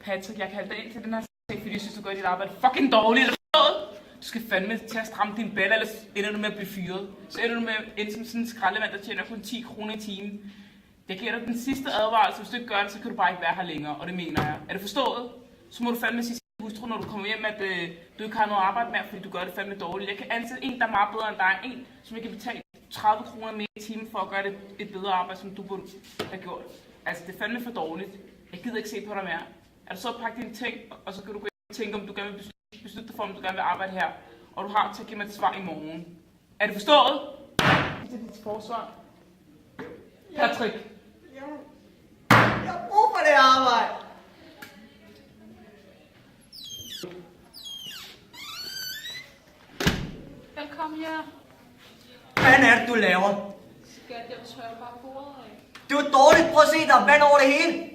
Patrick, jeg kaldte dig ind til den her sag, fordi jeg synes, du gør dit arbejde fucking dårligt. Du skal fandme til at stramme din bælle, ellers ender du med at blive fyret. Så ender du med at ende som sådan en skraldemand, der tjener kun 10 kroner i timen. Jeg giver dig den sidste advarsel. Hvis du ikke gør det, så kan du bare ikke være her længere, og det mener jeg. Er det forstået? Så må du fandme sige til hustru, når du kommer hjem, at du ikke har noget arbejde mere, fordi du gør det fandme dårligt. Jeg kan ansætte en, der er meget bedre end dig. En, som jeg kan betale 30 kroner mere i timen for at gøre det et bedre arbejde, som du burde have gjort. Altså, det er fandme for dårligt. Jeg gider ikke se på dig mere. Er du så pakke dine ting, og så kan du gå ind og tænke, om du gerne vil beslutte dig for, om du gerne vil arbejde her. Og du har til at give mig et svar i morgen. Er det forstået? Det er dit forsvar. Patrick. Jeg har brug for det arbejde. Velkommen her. Hvad er det, du laver? Skat, jeg tørrer bare bordet af. Det er jo dårligt. Prøv at se, der er vand over det hele.